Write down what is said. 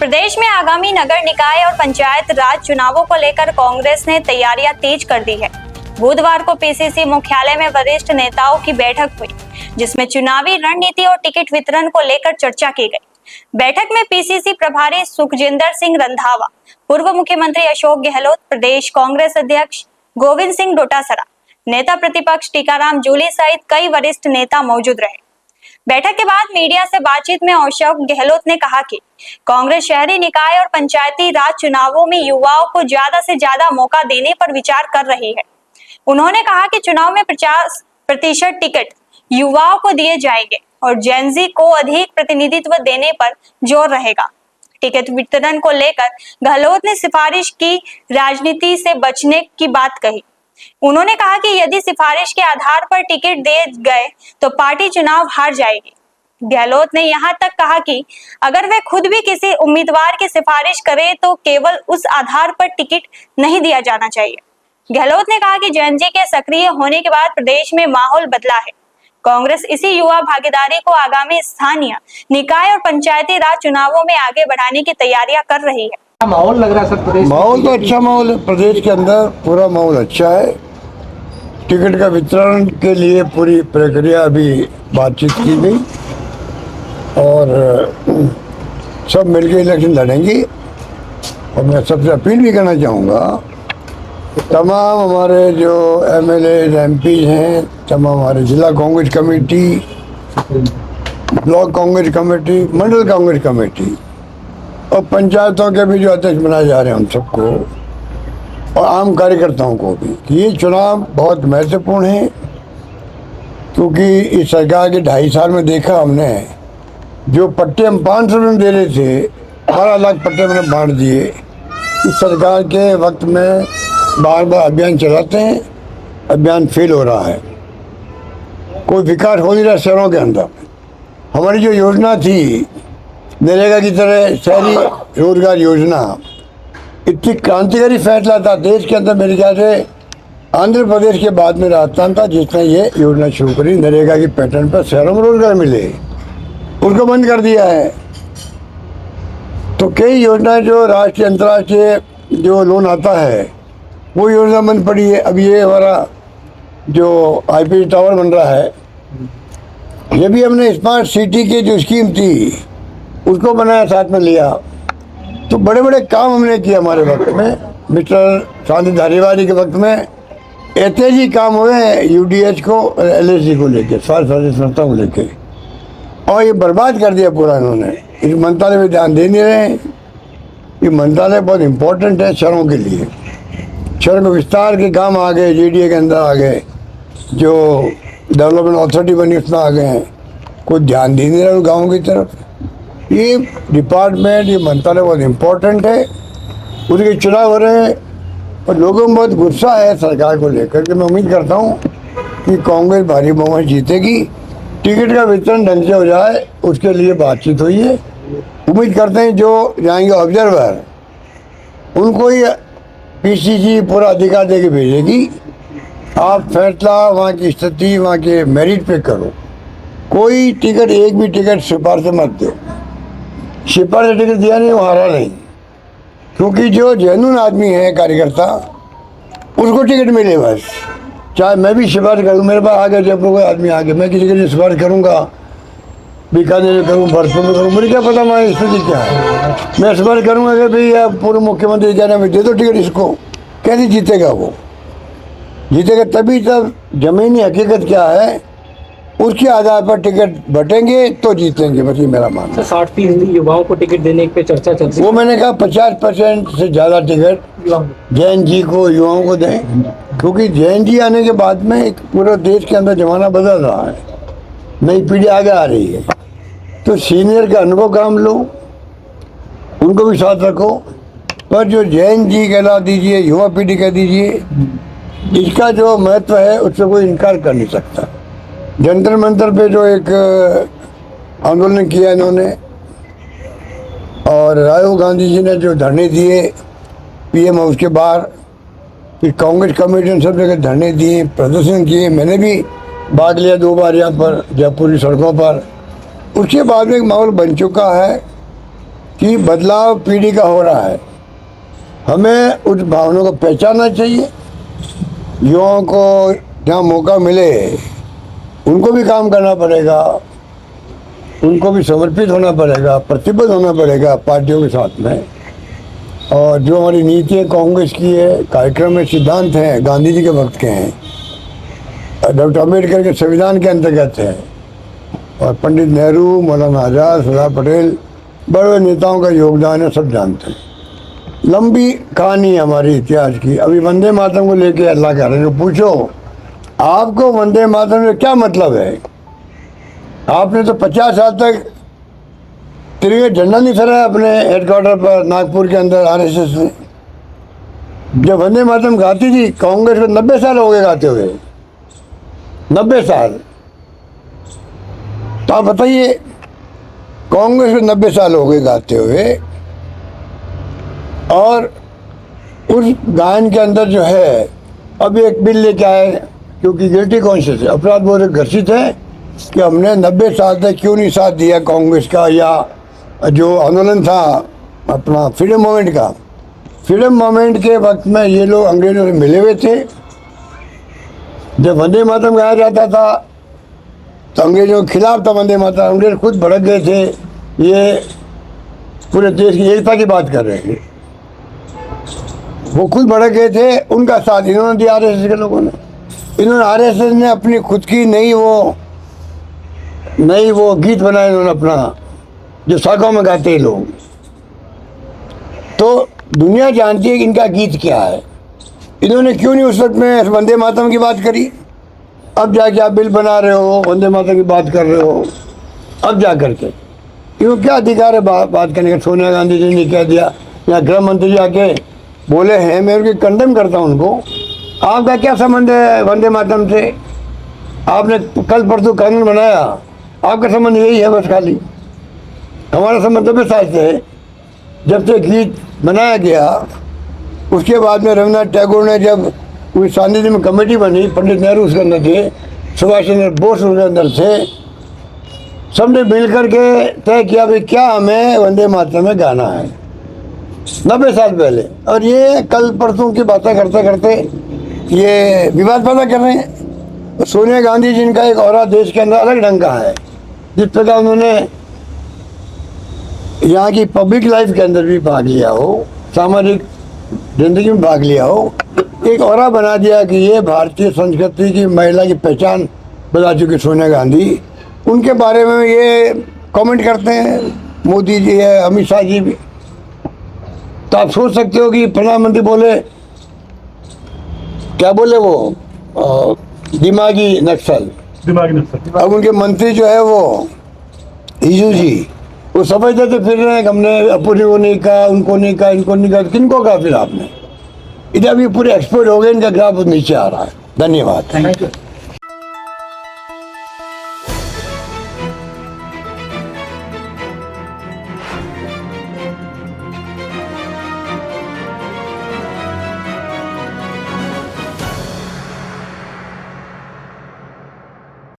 प्रदेश में आगामी नगर निकाय और पंचायत राज चुनावों को लेकर कांग्रेस ने तैयारियां तेज कर दी है। बुधवार को पीसीसी मुख्यालय में वरिष्ठ नेताओं की बैठक हुई, जिसमें चुनावी रणनीति और टिकट वितरण को लेकर चर्चा की गई। बैठक में पीसीसी प्रभारी सुखजिंदर सिंह रंधावा, पूर्व मुख्यमंत्री अशोक गहलोत, प्रदेश कांग्रेस अध्यक्ष गोविंद सिंह डोटासरा, नेता प्रतिपक्ष टीकाराम जूली सहित कई वरिष्ठ नेता मौजूद रहे। बैठक के बाद मीडिया से बातचीत में अशोक गहलोत ने कहा कि कांग्रेस शहरी निकाय और पंचायती राज चुनावों में युवाओं को ज्यादा से ज्यादा मौका देने पर विचार कर रही है। उन्होंने कहा कि चुनाव में 50% टिकट युवाओं को दिए जाएंगे और जेनजी को अधिक प्रतिनिधित्व देने पर जोर रहेगा। टिकट वितरण को लेकर गहलोत ने सिफारिश की राजनीति से बचने की बात कही। उन्होंने कहा कि यदि सिफारिश के आधार पर टिकट दिए गए तो पार्टी चुनाव हार जाएगी। गहलोत ने यहां तक कहा कि अगर वे खुद भी किसी उम्मीदवार की सिफारिश करें तो केवल उस आधार पर टिकट नहीं दिया जाना चाहिए। गहलोत ने कहा कि जेएनजी के सक्रिय होने के बाद प्रदेश में माहौल बदला है। कांग्रेस इसी युवा भागीदारी को आगामी स्थानीय निकाय और पंचायती राज चुनावों में आगे बढ़ाने की तैयारियां कर रही है। माहौल लग रहा है सर प्रदेश? माहौल तो अच्छा माहौल है, प्रदेश के अंदर पूरा माहौल अच्छा है। टिकट का वितरण के लिए पूरी प्रक्रिया अभी बातचीत की गई और सब मिलकर इलेक्शन लड़ेंगे। और मैं सबसे अपील भी करना चाहूँगा, तमाम हमारे जो एमएलए एमपी हैं, तमाम हमारे जिला Congress committee, block Congress committee, मंडल कांग्रेस कमेटी और पंचायतों के भी जो अध्यक्ष बनाए जा रहे हैं, हम सबको और आम कार्यकर्ताओं को भी कि ये चुनाव बहुत महत्वपूर्ण है, क्योंकि इस सरकार के 2.5 साल में देखा हमने, जो पट्टे हम 500 में दे रहे थे, 12 लाख पट्टे मैंने बांट दिए। इस सरकार के वक्त में बार बार अभियान चलाते हैं, अभियान फेल हो रहा है, कोई विकास हो नहीं रहा शहरों के अंदर। हमारी जो योजना थी नरेगा की तरह शहरी रोजगार योजना, इतनी क्रांतिकारी फैसला था देश के अंदर। मेरे ख्याल से आंध्र प्रदेश के बाद में राजस्थान था जिसने ये योजना शुरू करी, नरेगा की पैटर्न पर शहरों में रोजगार मिले, उसको बंद कर दिया है। तो कई योजनाएं जो राष्ट्रीय अंतर्राष्ट्रीय जो लोन आता है वो योजना बंद पड़ी है। अब ये हमारा जो आईपीएस टावर बन रहा है, ये भी हमने स्मार्ट सिटी की जो स्कीम थी उसको बनाया, साथ में लिया। तो बड़े बड़े काम हमने किए हमारे वक्त में। मिस्टर शांति धारीवाल के वक्त में ऐतिहासिक ही काम हुए हैं यूडीएच को, एलएसी को लेके, स्वास्थ्य संस्था को लेके, और ये बर्बाद कर दिया पूरा इन्होंने। इस मंत्रालय में ध्यान दे नहीं रहे हैं। ये मंत्रालय बहुत इम्पोर्टेंट है शहरों के लिए। शहर में विस्तार के काम आ गए, जीडीए के अंदर आ गए, जो डेवलपमेंट अथॉरिटी बनी उसमें आ गए हैं, कोई ध्यान दे नहीं रहा गाँव की तरफ। ये डिपार्टमेंट, ये मंत्रालय बहुत इम्पोर्टेंट है, उसके चुनाव हो रहे हैं और लोगों में बहुत गुस्सा है सरकार को लेकर के। मैं उम्मीद करता हूँ कि कांग्रेस भारी बहुमत जीतेगी, टिकट का वितरण ढंग से हो जाए, उसके लिए बातचीत हुई है। उम्मीद करते हैं जो जाएंगे ऑब्जर्वर, उनको ही पीसीसी पूरा अधिकार दे के भेजेगी। आप फैसला वहाँ की स्थिति, वहाँ के मेरिट पे करो। कोई टिकट, एक भी टिकट सिफारिश मत दो। सिफारिश टिकट दिया नहीं, वो हारा नहीं, क्योंकि जो जेन्युइन आदमी है कार्यकर्ता, उसको टिकट मिले बस। चाहे मैं भी सिफारिश करूँ, मेरे पास आ गया जयपुर कोई आदमी आ गया, मैं किसी के लिए सिफारिश करूँगा, बीकानेर में करूँ, भरतपुर में करूँ, मुझे क्या पता हमारी स्थिति क्या है। मैं सिफारिश करूँगा कि भैया पूर्व मुख्यमंत्री कहना में दे दो टिकट इसको, कैसे जीतेगा वो? जीतेगा तभी तब जमीनी हकीकत क्या है उसके आधार पर टिकट बटेंगे तो जीतेंगे, बस ये मेरा मानना है। 60% युवाओं को टिकट देने पे चर्चा चल रही है। वो मैंने कहा 50% से ज़्यादा टिकट जेएनजी को, युवाओं को दें, क्योंकि जेएनजी आने के बाद में एक पूरे देश के अंदर जमाना बदल रहा है, नई पीढ़ी आगे आ रही है। तो सीनियर का अनुभव काम लो, उनको भी साथ रखो, पर जो जेएनजी कहला दीजिए, युवा पीढ़ी कह दीजिए, इसका जो महत्व है उससे कोई इनकार कर नहीं सकता। जंतर मंतर पे जो एक आंदोलन किया इन्होंने, और राजीव गांधी जी ने जो धरने दिए पीएम हाउस के बाहर, फिर कांग्रेस कमेटी ने सब जगह धरने दिए, प्रदर्शन किए। मैंने भी भाग लिया 2 बार यहाँ पर जयपुर की सड़कों पर। उसके बाद में एक माहौल बन चुका है कि बदलाव पीढ़ी का हो रहा है। हमें उस भावनाओं को पहचानना चाहिए। युवाओं को जहाँ मौका मिले उनको भी काम करना पड़ेगा, उनको भी समर्पित होना पड़ेगा, प्रतिबद्ध होना पड़ेगा पार्टियों के साथ में। और जो हमारी नीतियाँ कांग्रेस की है, कार्यक्रम में सिद्धांत हैं, गांधी जी के वक्त के हैं, डॉक्टर अम्बेडकर के संविधान के अंतर्गत है, और पंडित नेहरू, मौलाना आज़ाद, सरदार पटेल, बड़े बड़े नेताओं का योगदान है, सब जानते हैं। लंबी कहानी है हमारे इतिहास की। अभी वंदे मातरम को लेके अल्लाह कह रहे हैं, पूछो आपको वंदे मातरम में क्या मतलब है? आपने तो 50 साल तक तिरंगा झंडा नहीं फहराया अपने हेडक्वार्टर पर नागपुर के अंदर आरएसएस ने। जब वंदे मातरम गाती थी कांग्रेस को 90 साल हो गए गाते हुए, 90 साल। तो आप बताइए, कांग्रेस को 90 साल हो गए गाते हुए, और उस गायन के अंदर जो है अब एक बिल लेके आए, क्योंकि गिल्टी कॉन्शियस है, अपराध बोध ग्रसित है कि हमने 90 साल तक क्यों नहीं साथ दिया कांग्रेस का, या जो आंदोलन था अपना फ्रीडम मूवमेंट का। फ्रीडम मूवमेंट के वक्त में ये लोग अंग्रेजों से मिले हुए थे। जब वंदे मातरम गाया जाता था तो अंग्रेजों के खिलाफ था वंदे मातरम। अंग्रेज खुद भड़क गए थे, ये पूरे देश की एकता की बात कर रहे थे, वो खुद भड़क गए थे। उनका साथ इन्होंने दिया आरएसएस के लोगों ने। इन्होंने आरएसएस ने अपनी खुद की नई वो गीत बनाए इन्होंने अपना, जो शाखाओं में गाते हैं लोग। तो दुनिया जानती है कि इनका गीत क्या है। इन्होंने क्यों नहीं उस वक्त में वंदे मातरम की बात करी? अब जाके आप बिल बना रहे हो, वंदे मातरम की बात कर रहे हो, अब जा करके इनको क्या अधिकार है बात करने का? सोनिया गांधी जी ने कह दिया, या गृह मंत्री आके बोले हैं, मैं उनकी कंडेम करता हूँ उनको। आपका क्या संबंध है वंदे मातरम से? आपने कल परसों कानून बनाया, आपका संबंध यही है बस खाली। हमारा संबंध 90 साल से है, जब से गीत बनाया गया। उसके बाद में रविन्द्रनाथ टैगोर ने जब उस सानिध्य में कमेटी बनी, पंडित नेहरू उसके अंदर थे, सुभाष चंद्र बोस उसके अंदर थे, सबने मिल करके तय किया भाई क्या हमें वंदे मातरम में गाना है 90 साल पहले। और ये कल परसों की बातें करते करते ये विवाद पैदा कर रहे हैं। तो सोनिया गांधी जिनका एक और देश के अंदर अलग ढंग का है, जिस प्रकार उन्होंने यहाँ की पब्लिक लाइफ के अंदर भी भाग लिया हो, सामाजिक जिंदगी में भाग लिया हो, एक और बना दिया कि ये भारतीय संस्कृति की महिला की पहचान बता चुकी सोनिया गांधी। उनके बारे में ये कमेंट करते हैं मोदी जी है, अमित शाह जी भी। तो आप सोच सकते हो कि प्रधानमंत्री बोले, क्या बोले वो दिमागी नक्सल। अब उनके मंत्री जो है वो ईजू जी, वो समझते थे फिर रहे हमने अपनी को नहीं कहा, उनको नहीं कहा, इनको नहीं कहा, किनको कहा फिर आपने? इधर भी पूरे एक्सपोर्ट हो गए, इनका ग्राफ नीचे आ रहा है। धन्यवाद। Thank you.